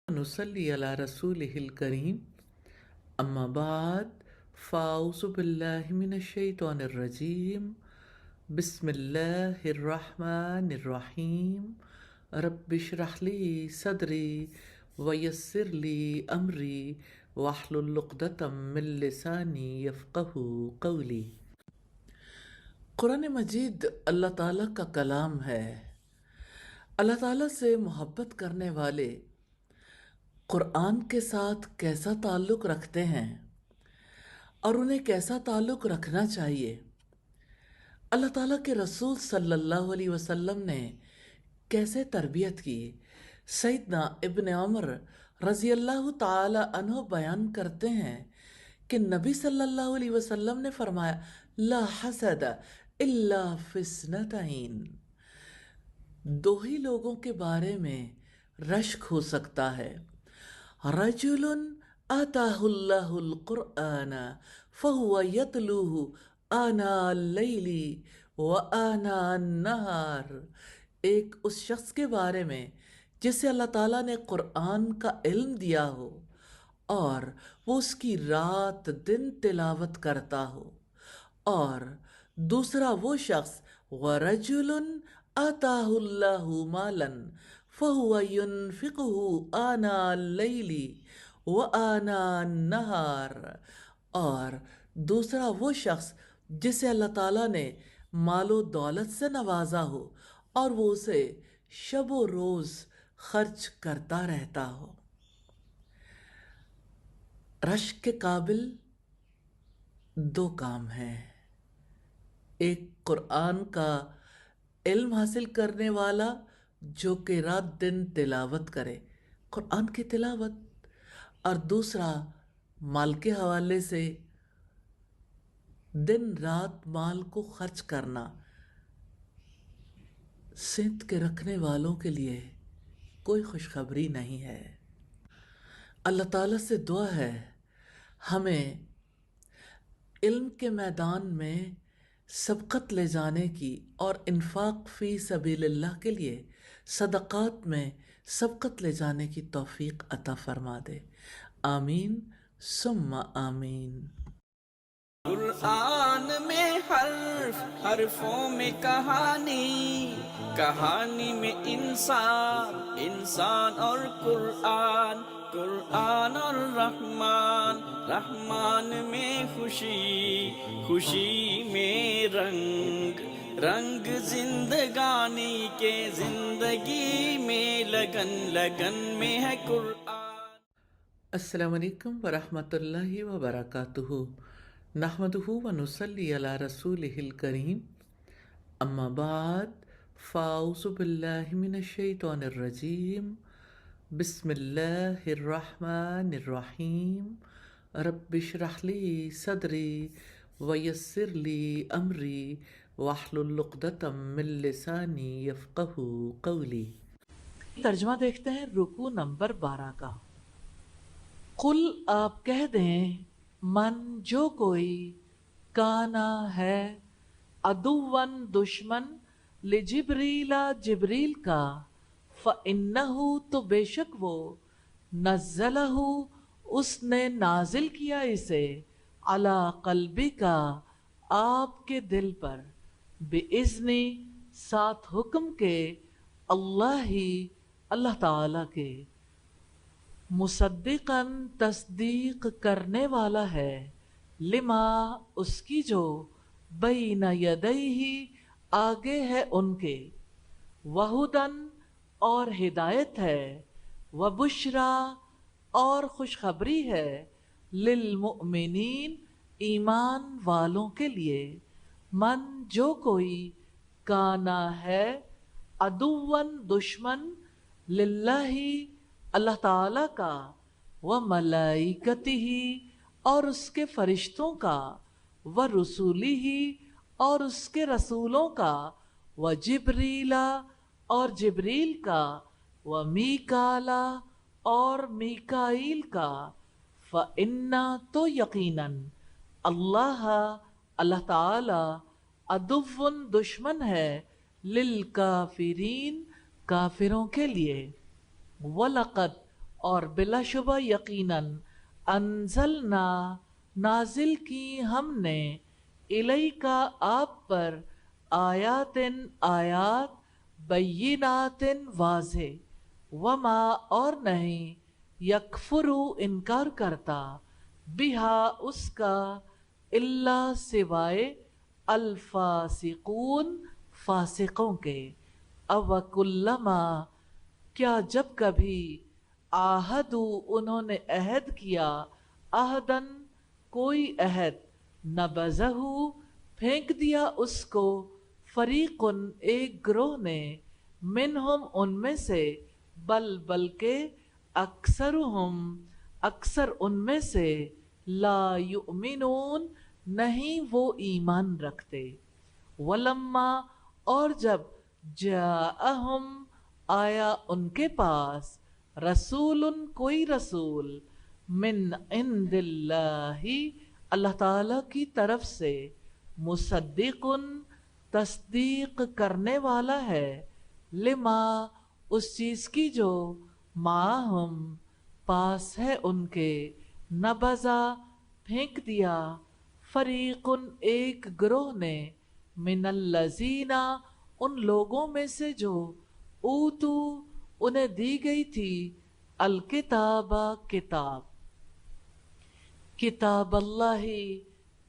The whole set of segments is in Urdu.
نصلی علی رسولہ الکریم اما بعد فاعوذ باللہ من الشیطان الرجیم بسم اللہ الرحمن الرحیم رب اشرح لی صدری ویسر لی امری واحلل عقدۃ من لسانی یفقہوا قولی۔ قرآن مجید اللہ تعالیٰ کا کلام ہے۔ اللہ تعالیٰ سے محبت کرنے والے قرآن کے ساتھ کیسا تعلق رکھتے ہیں اور انہیں کیسا تعلق رکھنا چاہیے، اللہ تعالیٰ کے رسول صلی اللہ علیہ وسلم نے کیسے تربیت کی، سیدنا ابن عمر رضی اللہ تعالی عنہ بیان کرتے ہیں کہ نبی صلی اللہ علیہ وسلم نے فرمایا لا حسد الا فی اثنتین، دو ہی لوگوں کے بارے میں رشک ہو سکتا ہے، رجل آتاہ اللہ القرآن فہو یتلوہ آناء اللیل وآناء النہار، ایک اس شخص کے بارے میں جسے اللہ تعالیٰ نے قرآن کا علم دیا ہو اور وہ اس کی رات دن تلاوت کرتا ہو، اور دوسرا وہ شخص وَرَجُلٌ آتَاهُ اللَّهُ مَالًا فَهُوَ يُنْفِقُهُ آنَاءَ اللَّيْلِ وَآنَاءَ النَّهَارِ، اور دوسرا وہ شخص جسے اللہ تعالیٰ نے مال و دولت سے نوازا ہو اور وہ اسے شب و روز خرچ کرتا رہتا ہو۔ رشک کے قابل دو کام ہیں، ایک قرآن کا علم حاصل کرنے والا جو کہ رات دن تلاوت کرے قرآن کی تلاوت، اور دوسرا مال کے حوالے سے دن رات مال کو خرچ کرنا۔ صنعت کے رکھنے والوں کے لیے کوئی خوشخبری نہیں ہے۔ اللہ تعالیٰ سے دعا ہے ہمیں علم کے میدان میں سبقت لے جانے کی اور انفاق فی سبیل اللہ کے لیے صدقات میں سبقت لے جانے کی توفیق عطا فرما دے، آمین ثم آمین۔ قرآن میں حرف، حرفوں میں کہانی، کہانی میں انسان، انسان اور قرآن، قرآن اور رحمان، رحمان میں خوشی، خوشی میں رنگ، رنگ زندگانی کے، زندگی میں لگن، لگن میں ہے قرآن۔ السلام علیکم ورحمۃ اللہ وبرکاتہ، نحمدہ ونصلی علی رسولہ الکریم اما بعد فاعوذ باللہ من الشیطان الرجیم بسم اللہ الرحمن الرحیم رب اشرح لی صدری ویسر لی امری واحلل عقدۃ من لسانی یفقہوا قولی۔ ترجمہ دیکھتے ہیں رکوع نمبر 12 کا۔ قل آپ کہہ دیں، من جو کوئی کانا ہے عدوً دشمن لجبریل جبریل کا، فإنہ تو بے شک وہ نزلہ اس نے نازل کیا اسے علی قلبک آپ کے دل پر، بِإِذْنِ ساتھ حکم کے، اللہ اللہ تعالی کے، مصدقاً تصدیق کرنے والا ہے، لما اس کی جو بین یدیہ آگے ہے ان کے، وہدن اور ہدایت ہے، وبشرا اور خوشخبری ہے، للمؤمنین ایمان والوں کے لیے، من جو کوئی کانا ہے عدوً دشمن للہ اللہ تعالی کا، وملائکتہ اور اس کے فرشتوں کا، ورسولہ اور اس کے رسولوں کا، وجبریل اور جبریل کا، ومیکال اور میکائیل کا، فإنہ تو یقیناً اللہ اللہ تعالی عدو دشمن ہے، للکافرین کافروں کے لیے، وَلَقَدْ اور بلا شبہ یقیناً انزلنا نازل کی ہم نے الیکا آپ پر آیاتن آیات بیناتن واضح وما اور نہیں یکفرو انکار کرتا بہا اس کا الا سوائے الفاسقون فاسقوں کے او کلما کیا جب کبھی آہدو انہوں نے عہد کیا عہدن کوئی عہد نبذہ پھینک دیا اس کو فریقن ایک گروہ نے منہم ان میں سے بلکہ اکثرہم اکثر ان میں سے لا یؤمنون نہیں وہ ایمان رکھتے ولما اور جب جاءہم آیا ان کے پاس رسول کوئی رسول من عند اللہ اللہ تعالی کی طرف سے مصدق تصدیق کرنے والا ہے لما اس چیز کی جو معہم پاس ہے ان کے نبذا پھینک دیا فریقن ایک گروہ نے من الذین ان لوگوں میں سے جو اوتو انہیں دی گئی تھی الکتاب کتاب کتاب اللہ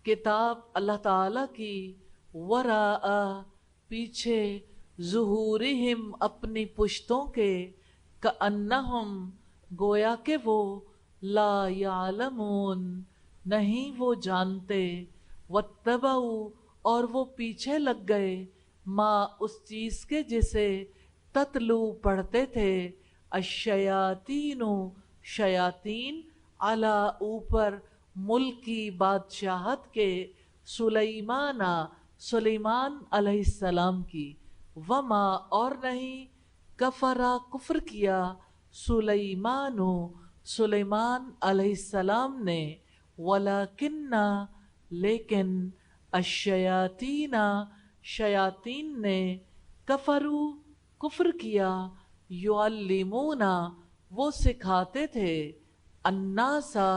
کتاب اللہ تعالی کی وراء پیچھے ظہورہم اپنی پشتوں کے کأنہم گویا کہ وہ لا یعلمون نہیں وہ جانتے واتبعوا اور وہ پیچھے لگ گئے ما اس چیز کے جسے تتلو پڑھتے تھے الشیاطین شیاطین علی اوپر ملکی بادشاہت کے سلیمان علیہ السلام کی وما اور نہیں کفرا کفر کیا سلیمان علیہ السلام نے ولیکن لیکن الشیاطین شیاطین نے کفرو کفر کیا یعلمون وہ سکھاتے تھے الناسا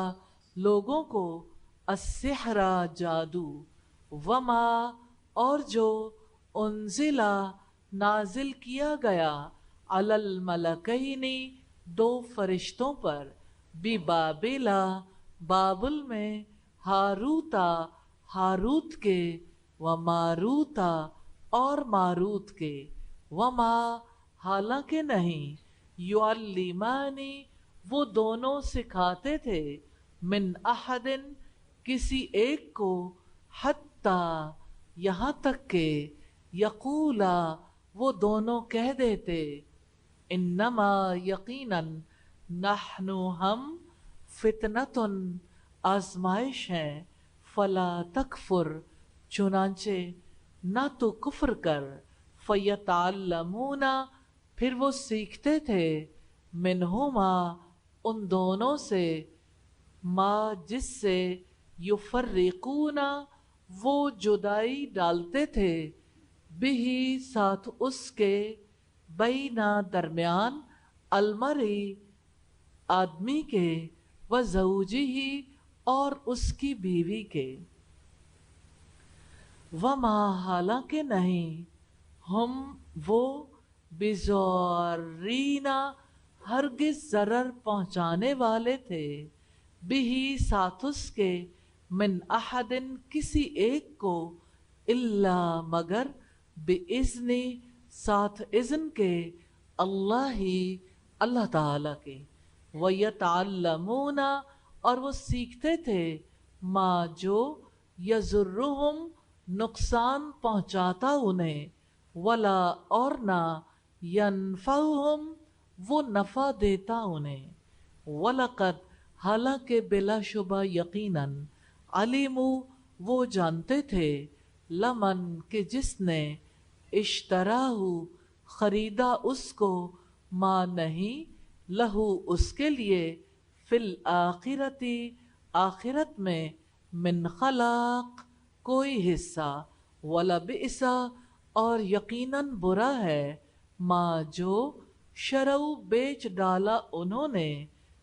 لوگوں کو السحر جادو وما اور جو انزلا نازل کیا گیا علی الملکین دو فرشتوں پر ببابلا بابل میں ہاروتا ہاروت کے وماروتا اور ماروت کے وما حالانکہ نہیں یعلمانی وہ دونوں سکھاتے تھے من احد کسی ایک کو حتی یہاں تک کہ یقولا وہ دونوں کہہ دیتے انما یقیناً نحن ہم فتنتن آزمائش ہیں فلا تکفر چنانچہ نہ تو کفر کر فیتعلمون پھر وہ سیکھتے تھے منہما ان دونوں سے ما جس سے یفرقون وہ جدائی ڈالتے تھے بہی ساتھ اس کے بینا درمیان المرئی آدمی کے و زوجہی اور اس کی بیوی کے وما حالانکہ نہیں ہم وہ بزورینا ہرگز ضرر پہنچانے والے تھے بہی ساتھ اس کے من احد کسی ایک کو الا مگر باذن ساتھ اذن کے اللہ تعالی کے ویتعلمون اور وہ سیکھتے تھے ما جو یضرہم نقصان پہنچاتا انہیں ولا اور نہ ینفعہم وہ نفع دیتا انہیں وَلَقَدْ حالانکہ بلا شبہ یقیناً علموا وہ جانتے تھے لمن کہ جس نے اشتراہ خریدا اس کو ما نہیں لہو اس کے لیے فی الآخرتی آخرت میں من خلاق کوئی حصہ وَلَبِئْسَ اور یقیناً برا ہے ما جو شرعو بیچ ڈالا انہوں نے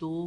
2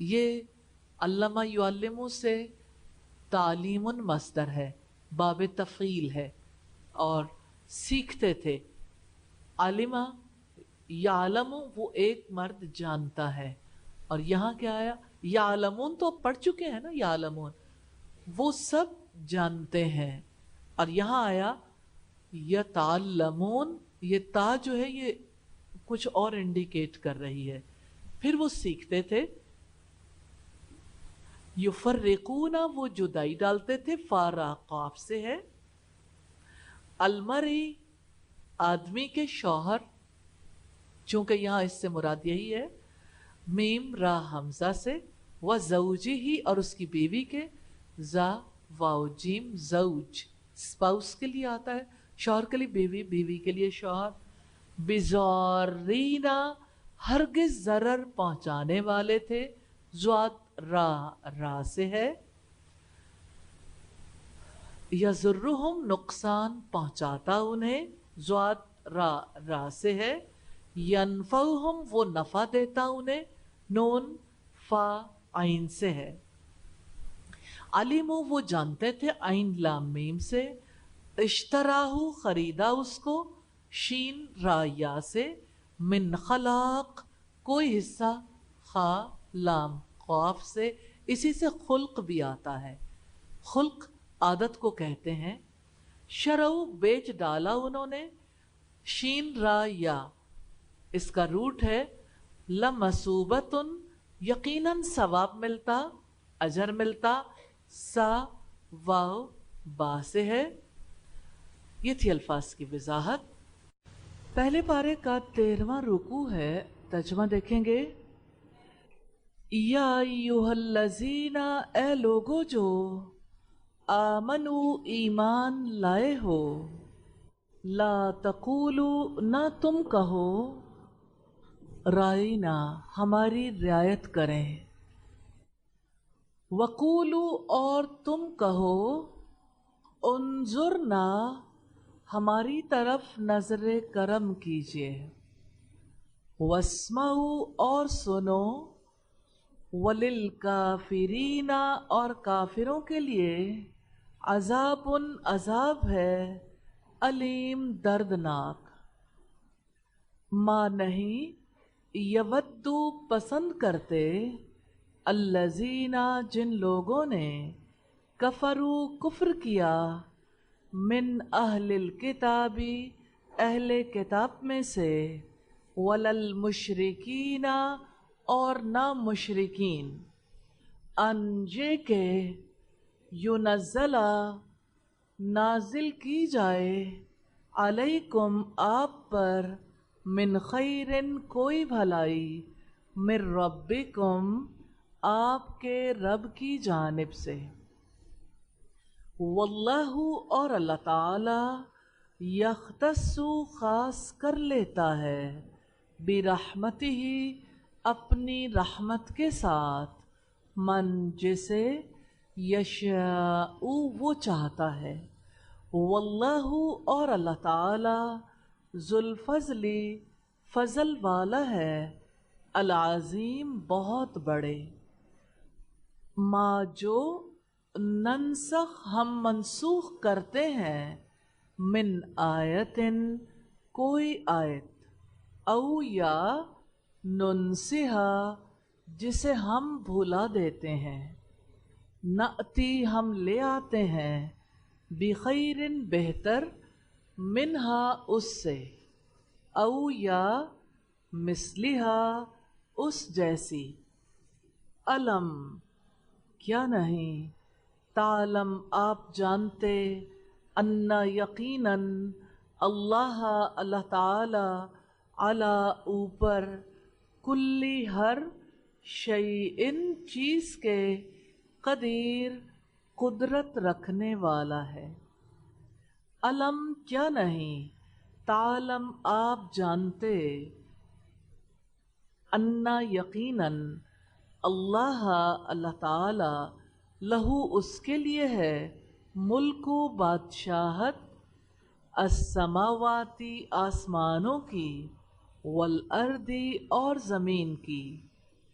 یہ علامہ یعلمو سے تعلیم مصدر ہے، باب تفعیل ہے، اور سیکھتے تھے۔ علمہ یعلم وہ ایک مرد جانتا ہے، اور یہاں کیا آیا؟ یعلمون تو پڑھ چکے ہیں نا، یعلمون وہ سب جانتے ہیں، اور یہاں آیا یتعلمون، یہ تا جو ہے یہ کچھ اور انڈیکیٹ کر رہی ہے۔ پھر وہ سیکھتے تھے۔ یفرقون وہ جدائی ڈالتے تھے، فارا قاف سے ہے، المرئی آدمی کے شوہر، چونکہ یہاں اس سے مراد یہی ہے، میم را حمزہ سے، و زوجی ہی اور اس کی بیوی کے، زا واو جیم زوج اسپاؤس کے لیے آتا ہے، شوہر کے لیے بیوی، بیوی کے لیے شوہر، بزارینا ہرگز ضرر پہنچانے والے تھے، زوات را سے ہے، یضرہم نقصان پہنچاتا انہیں، زوات را سے ہے، ینفعہم وہ نفع دیتا انہیں، نون فا عین سے ہے، علمو وہ جانتے تھے، عین لام میم سے، اشتراہو خریدا اس کو، شین را یا سے، من خلاق کوئی حصہ، خا لام قاف سے، اسی سے خلق بھی آتا ہے، خلق عادت کو کہتے ہیں، شرعو بیچ ڈالا انہوں نے، شین را یا اس کا روٹ ہے، لمصوبتن یقیناً ثواب ملتا، اجر ملتا، سا واو با سے ہے۔ یہ تھی الفاظ کی وضاحت۔ پہلے پارے کا 13واں رکوع ہے، ترجمہ دیکھیں گے۔ یا ایھا الذین اے لوگو جو آمنو ایمان لائے ہو، لا تقولو نہ تم کہو، رائنا ہماری رعایت کریں، وقولو اور تم کہو، انظرنا ہماری طرف نظر کرم کیجیے، واسمعوا اور سنو، وللکافرین اور کافروں کے لیے، عذاب عذاب ہے، علیم دردناک، ما نہیں، یودو پسند کرتے، الذین جن لوگوں نے، کفرو کفر کیا، من اہل الکتابی اہل کتاب میں سے، وللمشرکین اور نہ مشرکین، ان یہ کہ ینزلا نازل کی جائے، علیکم آپ پر، من خیرن کوئی بھلائی، من ربکم آپ کے رب کی جانب سے، واللہ اور اللہ تعالی، یختص خاص کر لیتا ہے، برحمتہ اپنی رحمت کے ساتھ، من جسے، یشاء وہ چاہتا ہے، واللہ اور اللہ تعالی، ذو الفضل فضل والا ہے، العظیم بہت بڑے، ما جو ننسخ ہم منسوخ کرتے ہیں، من آیتن کوئی آیت، او یا ننسہا جسے ہم بھلا دیتے ہیں، نأتی ہم لے آتے ہیں، بخیرن بہتر، منہا اس سے، او یا مثلہا اس جیسی، علم کیا نہیں، تعلم آپ جانتے، انا یقیناً، اللہ اللہ تعالی، علی اوپر، کلی ہر، شیئن چیز کے، قدیر قدرت رکھنے والا ہے، علم کیا نہیں، تعلم آپ جانتے، انا یقیناً، اللہ اللہ تعالی، لہو اس کے لیے ہے، ملک و بادشاہت، السماواتی آسمانوں کی، والارضی اور زمین کی،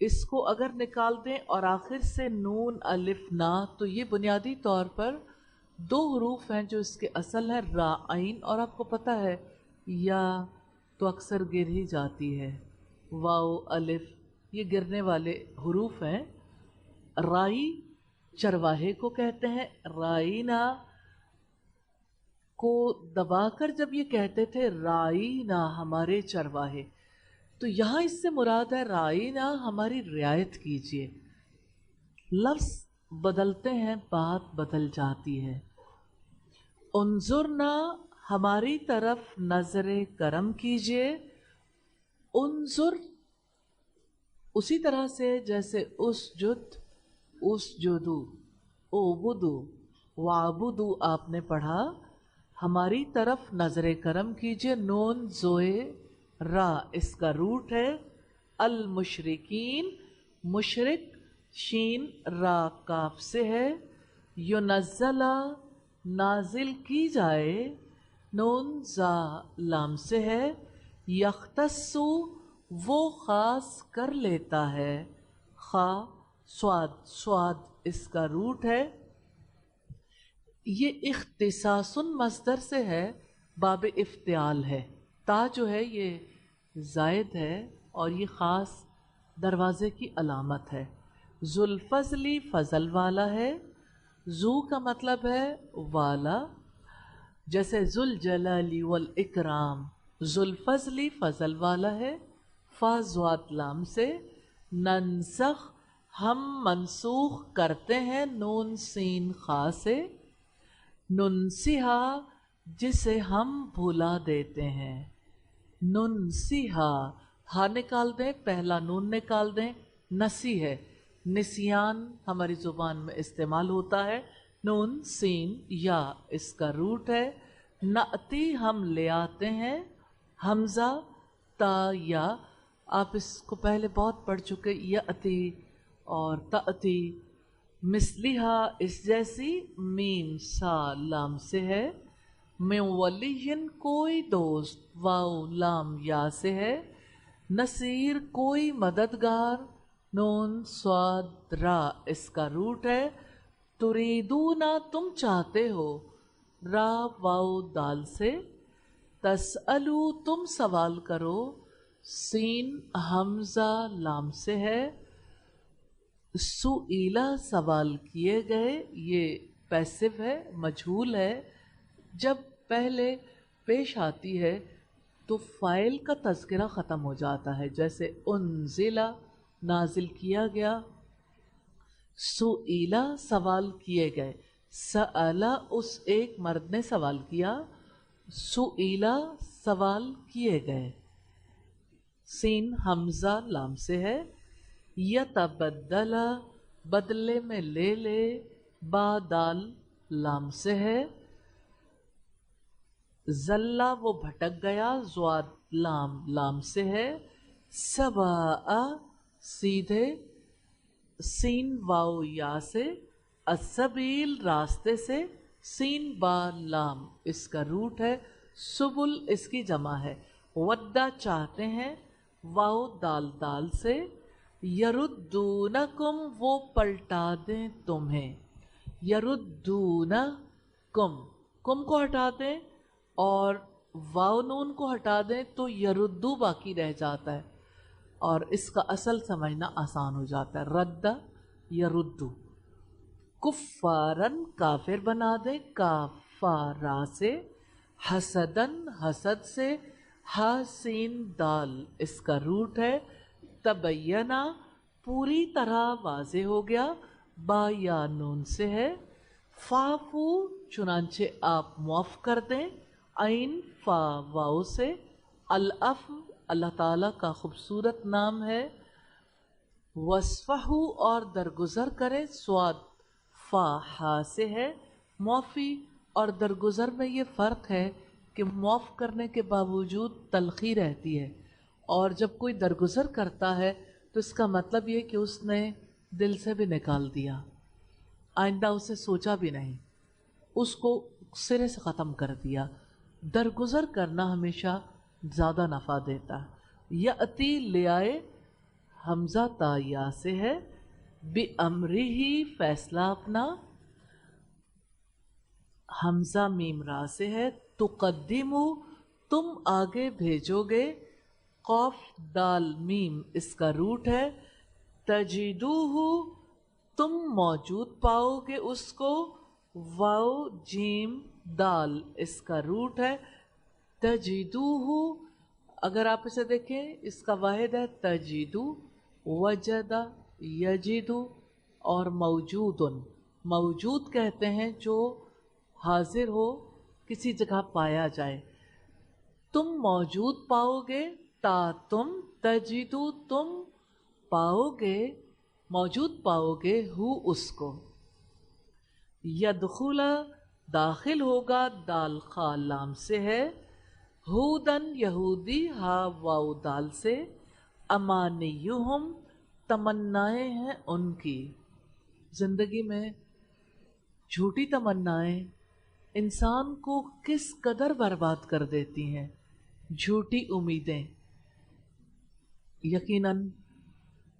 اس کو اگر نکال دیں اور آخر سے نون الف نا، تو یہ بنیادی طور پر دو حروف ہیں جو اس کے اصل ہیں را عین، اور آپ کو پتہ ہے یا تو اکثر گر ہی جاتی ہے، واو الف یہ گرنے والے حروف ہیں۔ رائی چرواہے کو کہتے ہیں، رائینا کو دبا کر جب یہ کہتے تھے رائینا ہمارے چرواہے، تو یہاں اس سے مراد ہے رائینا ہماری رعایت کیجیے۔ لفظ بدلتے ہیں بات بدل جاتی ہے۔ انظرنا ہماری طرف نظر کرم کیجیے۔ انظر اسی طرح سے جیسے اسجد اسجدو اوبدو وعبدو آپ نے پڑھا، ہماری طرف نظر کرم کیجیے۔ نون زوئے را اس کا روٹ ہے، المشرکین مشرک شین را کاف سے ہے، ینزلہ نازل کی جائے نون زا لام سے ہے، یختصو وہ خاص کر لیتا ہے، خا سواد سواد اس کا روٹ ہے۔ یہ اختصاص مصدر سے ہے، باب افتعال ہے، تا جو ہے یہ زائد ہے اور یہ خاص دروازے کی علامت ہے۔ ذوالفضلی فضل والا ہے، ذو کا مطلب ہے والا، جیسے ذوالجلال والاکرام، ذوالفضلی فضل والا ہے، فا ضاد لام سے۔ ننسخ ہم منسوخ کرتے ہیں نون سین خا سے، ننسیہا جسے ہم بھلا دیتے ہیں، ننسیہا ہا نکال دیں پہلا نون نکال دیں، نسی ہے، نسیان ہماری زبان میں استعمال ہوتا ہے، نون سین یا اس کا روٹ ہے۔ نعتی ہم لے آتے ہیں، حمزہ تا یا آپ اس کو پہلے بہت پڑھ چکے، یاتی اور تأتی، مثلیہا اس جیسی، میم سا لام سے ہے، من ولیٍ کوئی دوست، واو لام یا سے ہے، نصیر کوئی مددگار، نون صاد را اس کا روٹ ہے، تریدونا تم چاہتے ہو، را واو دال سے، تسألو تم سوال کرو، سین حمزہ لام سے ہے، سئیلا سوال کیے گئے، یہ پیسو ہے مجہول ہے، جب پہلے پیش آتی ہے تو فاعل کا تذکرہ ختم ہو جاتا ہے، جیسے انزلہ نازل کیا گیا، سئیلا سوال کیے گئے، سألا اس ایک مرد نے سوال کیا، سئیلا سوال کیے گئے، سین حمزہ لام سے ہے، یتبدلا بدلے میں لے لے، با دال لام سے ہے، زلہ وہ بھٹک گیا، زواد لام لام سے ہے، سواء سیدھے، سین واو یا سے، السبیل راستے سے، سین با لام اس کا روٹ ہے، سبل اس کی جمع ہے، ودا چاہتے ہیں، واو دال دال سے، یردونکم وہ پلٹا دیں تمہیں، یردونکم کم کو ہٹا دیں اور واو نون کو ہٹا دیں تو یردو باقی رہ جاتا ہے، اور اس کا اصل سمجھنا آسان ہو جاتا ہے، رد یردو۔ کفارن کافر بنا دیں، کافارا سے، حسدن حسد سے، حسین دال اس کا روٹ ہے، تبینہ پوری طرح واضح ہو گیا، با یا نون سے ہے، فافو چنانچہ آپ معاف کر دیں، عین فا واو سے، العفو اللہ تعالیٰ کا خوبصورت نام ہے، وصفہو اور درگزر کریں، سواد فا ہا سے ہے، معافی اور درگزر میں یہ فرق ہے کہ معاف کرنے کے باوجود تلخی رہتی ہے، اور جب کوئی درگزر کرتا ہے تو اس کا مطلب یہ کہ اس نے دل سے بھی نکال دیا، آئندہ اسے سوچا بھی نہیں، اس کو سرے سے ختم کر دیا۔ درگزر کرنا ہمیشہ زیادہ نفع دیتا ہے۔ یأتی لے آئے، حمزہ تا یا سے ہے، بِأَمْرِهِ فیصلہ اپنا، حمزہ میم را سے ہے، تقدمو تم آگے بھیجو گے، قوف دال میم اس کا روٹ ہے، تجدوہ تم موجود پاؤ گے اس کو، واو جیم دال اس کا روٹ ہے، تجدوہ اگر آپ اسے دیکھیں اس کا واحد ہے تجدو، وجد یجدو، اور موجودن، موجود کہتے ہیں جو حاضر ہو، کسی جگہ پایا جائے۔ تم موجود پاؤ گے، تا تم، تجدو تم پاؤ گے، موجود پاؤ گے، ہو اس کو، یدخل داخل ہوگا، دال خا لام سے ہے، ہودن یہودی، ہا واو دال سے، امانیہم تمنائیں ہیں ان کی۔ زندگی میں جھوٹی تمنائیں انسان کو کس قدر برباد کر دیتی ہیں، جھوٹی امیدیں یقیناً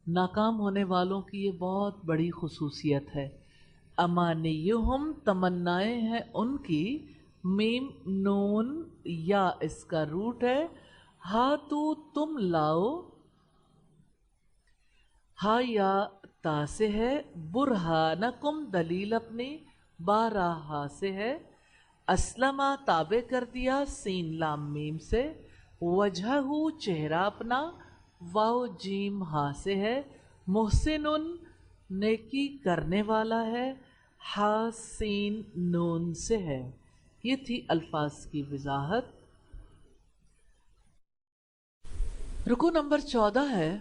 ناکام ہونے والوں کی یہ بہت بڑی خصوصیت ہے۔ امانیہم تمنائیں ہیں ان کی، میم نون یا اس کا روٹ ہے، ہاتو تم لاؤ، ہا یا تا سے ہے، برہانکم دلیل اپنی، بارہ ہا سے ہے، اسلمہ تابع کر دیا، سین لام میم سے، وجہہ چہرہ اپنا، واو جیم ہا سے ہے، محسن نیکی کرنے والا ہے، ہا سین نون سے ہے۔ یہ تھی الفاظ کی وضاحت۔ رکوع نمبر 14 ہے،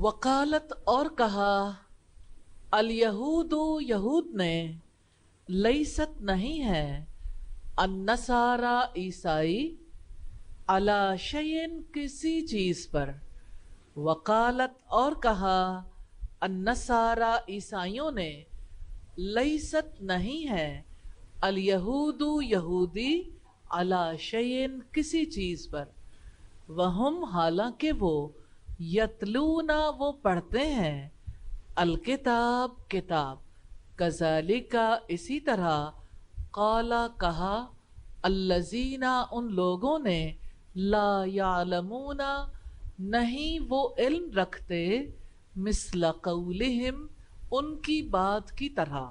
وقالت اور کہا، الیہود یہود نے، لیست نہیں ہے، النصارى عیسائی، علی شیء کسی چیز پر، وقالت اور کہا، النصارى عیسائیوں نے، لیست نہیں ہے، الیہود یہودی، علی شیء کسی چیز پر، وہم حالانکہ وہ، یتلون وہ پڑھتے ہیں، الکتاب کتاب، کذالک اسی طرح، قال کہا، الذین ان لوگوں نے، لا یعلمون نہیں وہ علم رکھتے، مثل قولہم ان کی بات کی طرح،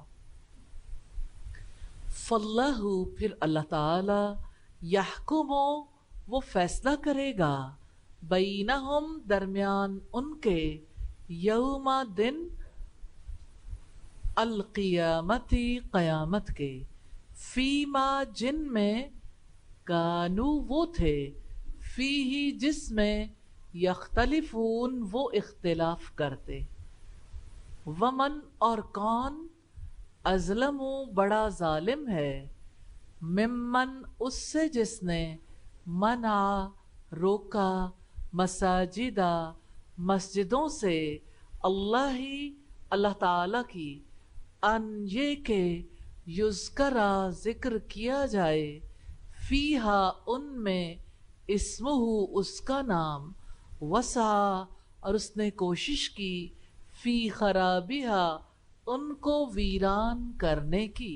فاللہ پھر اللہ تعالی، یحکم وہ فیصلہ کرے گا، بینہم درمیان ان کے، یوم دن، القیامتی قیامت کے، فیما جن میں، کانو وہ تھے، فیہی جس میں، یختلفون وہ اختلاف کرتے، ومن اور کون، اظلم بڑا ظالم ہے، ممن اس سے جس نے، منع روکا، مساجدہ مسجدوں سے، اللہ اللہ تعالی کی، ان یہ کہ یذکرہ ذکر کیا جائے، فیہا ان میں، اسمہ اس کا نام، وسعی اور اس نے کوشش کی، فی خرابہا ان کو ویران کرنے کی،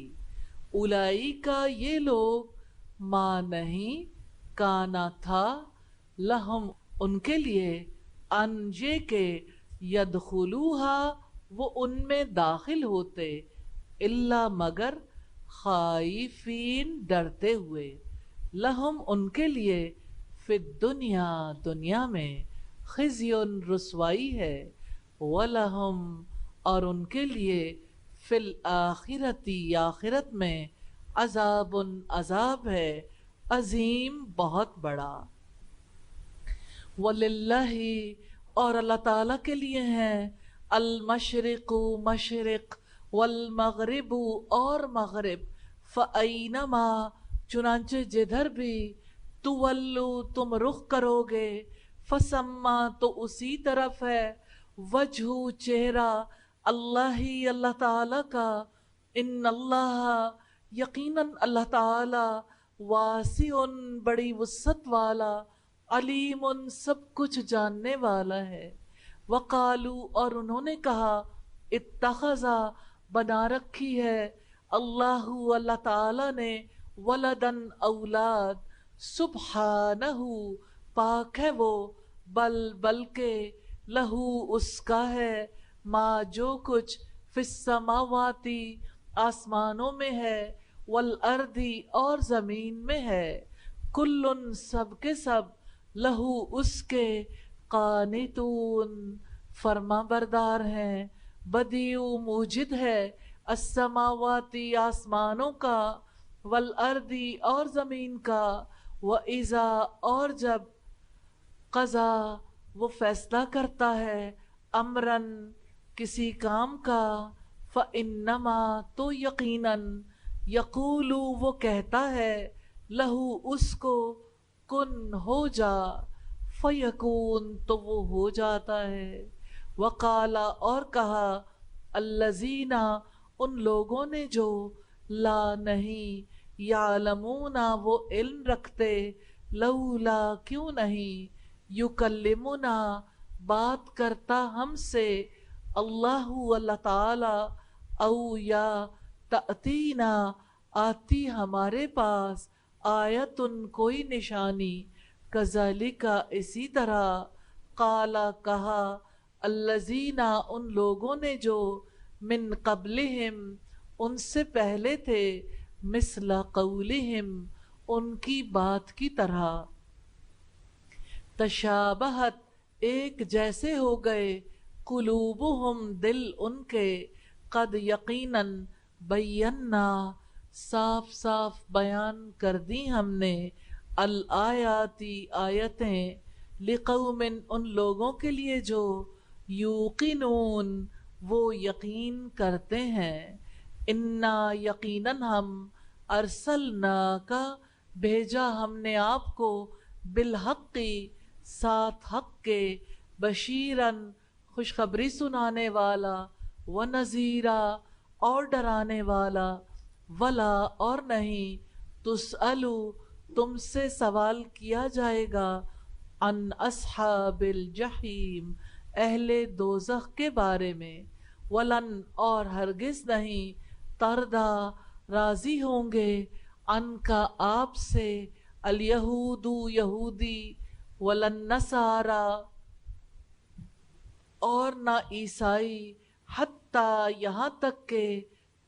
اولئک یہ لوگ، ما نہیں، کانا تھا، لہم ان کے لیے، ان یہ کہ، یدخلوہا وہ ان میں داخل ہوتے، الا مگر، خائفین ڈرتے ہوئے، لہم ان کے لیے، فی الدنیا دنیا میں، خزی رسوائی ہے، ولہم اور ان کے لیے، فی الآخرتی آخرت میں، عذاب عذاب ہے، عظیم بہت بڑا، وللہ اور اللہ تعالیٰ کے لیے ہیں، المشرق مشرق، والمغرب اور مغرب، فأینما چنانچہ جدھر بھی، تولو تم رخ کرو گے، فثما تو اسی طرف ہے، وجہ چہرہ، اللہ اللہ تعالی کا، ان اللہ یقیناً اللہ تعالی، واسع بڑی وسعت والا، علیم سب کچھ جاننے والا ہے، وقالو اور انہوں نے کہا اتخذا بنا رکھی ہے اللہ اللہ تعالی نے ولدن اولاد سبحانہ پاک ہے وہ بلکہ لہو اس کا ہے ما جو کچھ فی السماواتی آسمانوں میں ہے والارضی اور زمین میں ہے کلن سب کے سب لہو اس کے قانتون فرما بردار ہیں بدیع موجد ہے السماواتی آسمانوں کا والارضی اور زمین کا وَإِذَا اور جب قضا وہ فیصلہ کرتا ہے امرن کسی کام کا فَإِنَّمَا تو یقیناً یقولو وہ کہتا ہے لہو اس کو کن ہو جا فیکون تو وہ ہو جاتا ہے وقالا اور کہا الذین ان لوگوں نے جو لا نہیں یعلمون وہ علم رکھتے لولا کیوں نہیں یکلمنا بات کرتا ہم سے اللہ اللہ تعالی او یا تأتینا آتی ہمارے پاس آیتن کوئی نشانی کذالک اسی طرح قالا کہا الذین ان لوگوں نے جو من قبلہم ان سے پہلے تھے مثل قولہم ان کی بات کی طرح تشابہت ایک جیسے ہو گئے قلوبہم دل ان کے قد یقیناً بینا صاف صاف بیان کر دی ہم نے الآیاتی آیتیں لقوم ان لوگوں کے لیے جو یوقنون وہ یقین کرتے ہیں انا یقیناً ہم ارسلنا کا بھیجا ہم نے آپ کو بالحقی ساتھ حق کے بشیرن خوشخبری سنانے والا ونذیرا اور ڈرانے والا ولا اور نہیں تسألو تم سے سوال کیا جائے گا عن اصحاب الجحیم اہل دوزخ کے بارے میں ولن اور ہرگز نہیں تردا راضی ہوں گے ان کا آپ سے الیہود یہودی ولن نصارا اور نہ عیسائی حتیٰ یہاں تک کہ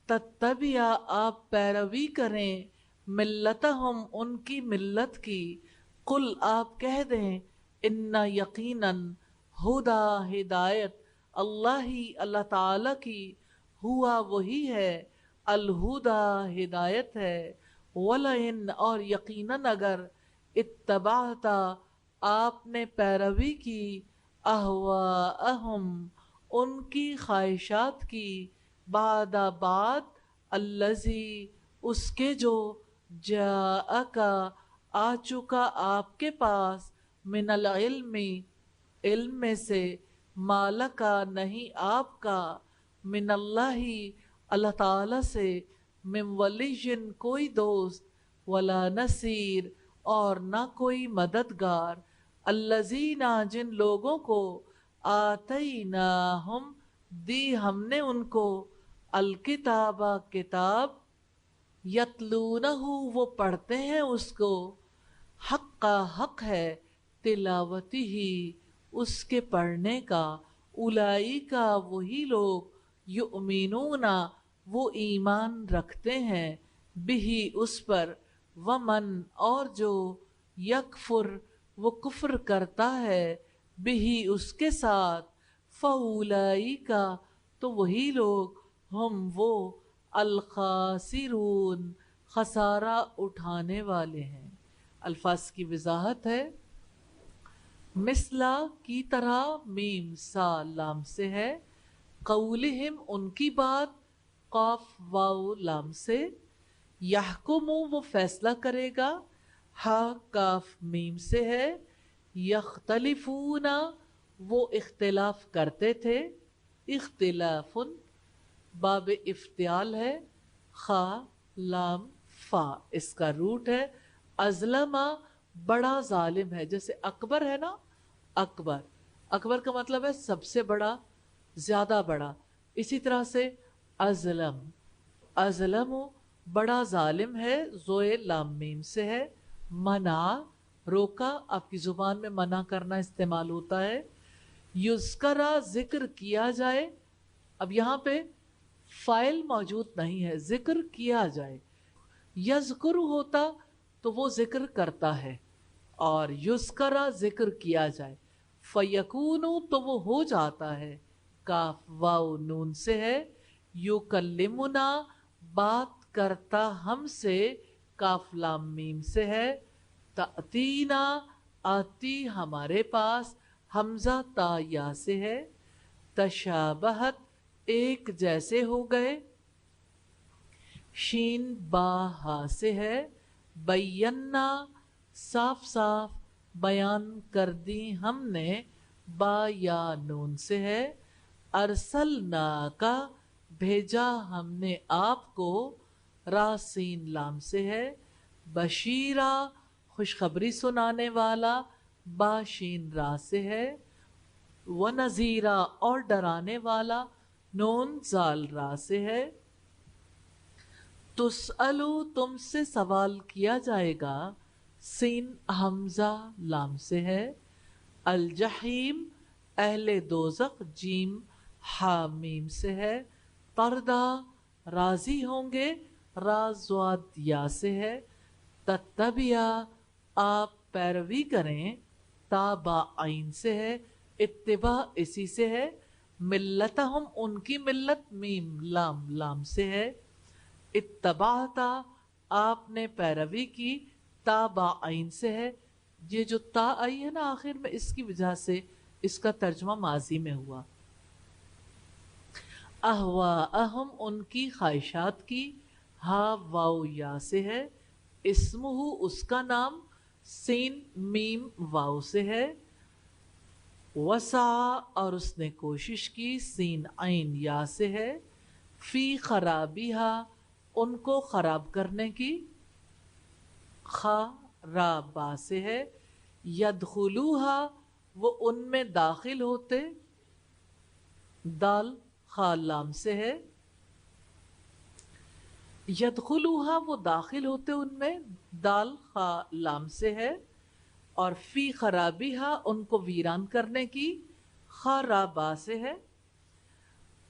تتبع آپ پیروی کریں ملتہم ان کی ملت کی قل آپ کہہ دیں ان یقیناً ہدا ہدایت اللہ ہی اللہ تعالی کی ہوا وہی ہے الہدا ہدایت ہے ولئن اور یقیناً اگر اتبعتا آپ نے پیروی کی اہواءہم ان کی خواہشات کی بعد الذی اس کے جو جاءکا آ چکا آپ کے پاس من العلم علم میں سے مالکا نہیں آپ کا من اللہ اللہ تعالی سے من ولی کوئی دوست ولا نصیر اور نہ کوئی مددگار الذین جن لوگوں کو آتیناہم دی ہم نے ان کو الکتاب کتاب یتلونہ وہ پڑھتے ہیں اس کو حق کا حق ہے تلاوتی ہی اس کے پڑھنے کا اولائی کا وہی لوگ یؤمنون وہ ایمان رکھتے ہیں بہی اس پر ومن اور جو یکفر وہ کفر کرتا ہے بہی اس کے ساتھ فاولائی کا تو وہی لوگ ہم وہ الخاسرون خسارہ اٹھانے والے ہیں۔ الفاظ کی وضاحت ہے مثلا کی طرح میم سا لام سے ہے قولہم ان کی بات قاف واو لام سے یحکم وہ فیصلہ کرے گا ہا کاف میم سے ہے یختلفون وہ اختلاف کرتے تھے اختلاف باب افتعال ہے خا لام فا اس کا روٹ ہے ازلم بڑا ظالم ہے جیسے اکبر ہے نا اکبر اکبر کا مطلب ہے سب سے بڑا، زیادہ بڑا. اسی طرح سے ازلم، ازلم بڑا ظالم ہے، زوئے لام میم سے ہے. منع روکا، آپ کی زبان میں منع کرنا استعمال ہوتا ہے. یذکرہ ذکر کیا جائے، اب یہاں پہ فائل موجود نہیں ہے، ذکر کیا جائے. یذکر ہوتا تو وہ ذکر کرتا ہے، اور یذکرہ ذکر کیا جائے. فیکون تو وہ ہو جاتا ہے، کاف واو نون سے ہے. یکلمنا بات کرتا ہم سے، کاف لام میم سے ہے. تأتینا آتی ہمارے پاس، حمزہ تا یا سے ہے. تشابہت ایک جیسے ہو گئے، شین با ہا سے ہے. بینا صاف صاف بیان کر دی ہم نے، با یا نون سے ہے. ارسلنا کا بھیجا ہم نے آپ کو، را سین لام سے ہے. بشیرا خوشخبری سنانے والا، با شین را سے ہے. ونذیرا اور ڈرانے والا، نون زال را سے ہے. تسألو تم سے سوال کیا جائے گا، سین حمزہ لام سے ہے. الجحیم اہل دوزخ، جیم ہا میم سے ہے. طردا راضی ہوں گے، را زواد یا سے ہے. تتبیا آپ پیروی کریں، تا با عین سے ہے. اتباع اسی سے ہے. ملتہم ان کی ملت، میم لام لام سے ہے. اتبعتا آپ نے پیروی کی، تا با عین سے ہے. یہ جو تا آئی ہے نا آخر میں، اس کی وجہ سے اس کا ترجمہ ماضی میں ہوا. اہواءہم ان کی خواہشات کی، ہا واو یا سے ہے. اسمہ اس کا نام، سین میم واو سے ہے. وسعى اور اس نے کوشش کی، سین عین یا سے ہے. فی خرابیہا ان کو خراب کرنے کی، خا را با سے ہے. یدخلوہا وہ ان میں داخل ہوتے، دال خا لام سے ہے. یدخلوہا وہ داخل ہوتے ان میں، دال خا لام سے ہے. اور فی خرابیہا ان کو ویران کرنے کی، خا را با سے ہے.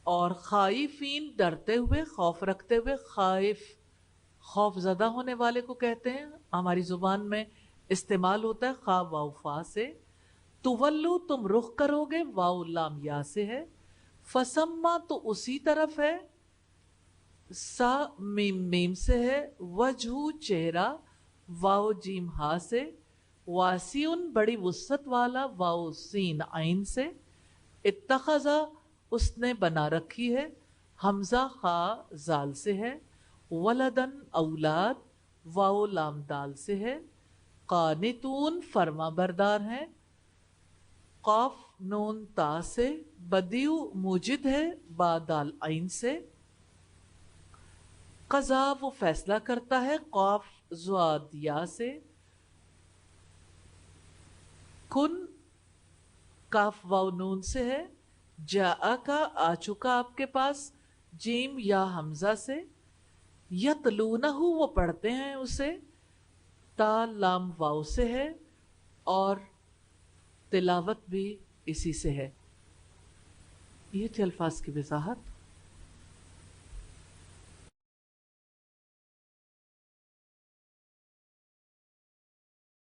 اور خائفین ڈرتے ہوئے، خوف رکھتے ہوئے. خائف خوف زدہ ہونے والے کو کہتے ہیں، ہماری زبان میں استعمال ہوتا ہے خا واو فا سے. تولو تم رخ کرو گے، واو لام یا سے ہے. فسما تو اسی طرف ہے، سا میم میم سے ہے. وجہ چہرہ، واو جیم ہا سے. واسیون بڑی وسعت والا، واو سین عین سے. اتخذا اس نے بنا رکھی ہے، حمزہ خا زال سے ہے. ولدن اولاد، واو لام دال سے ہے. قانتون فرما بردار ہیں، قاف نون تا سے. بدیو موجد ہے، با دال عین سے. قضا وہ فیصلہ کرتا ہے، قاف زواد یا سے. کن کاف واو نون سے ہے. جاء کا آ چکا آپ کے پاس، جیم یا حمزہ سے. یتلونہ وہ پڑھتے ہیں اسے، تا لام واو سے ہے. اور تلاوت بھی اسی سے ہے. یہ تھے الفاظ کی وضاحت.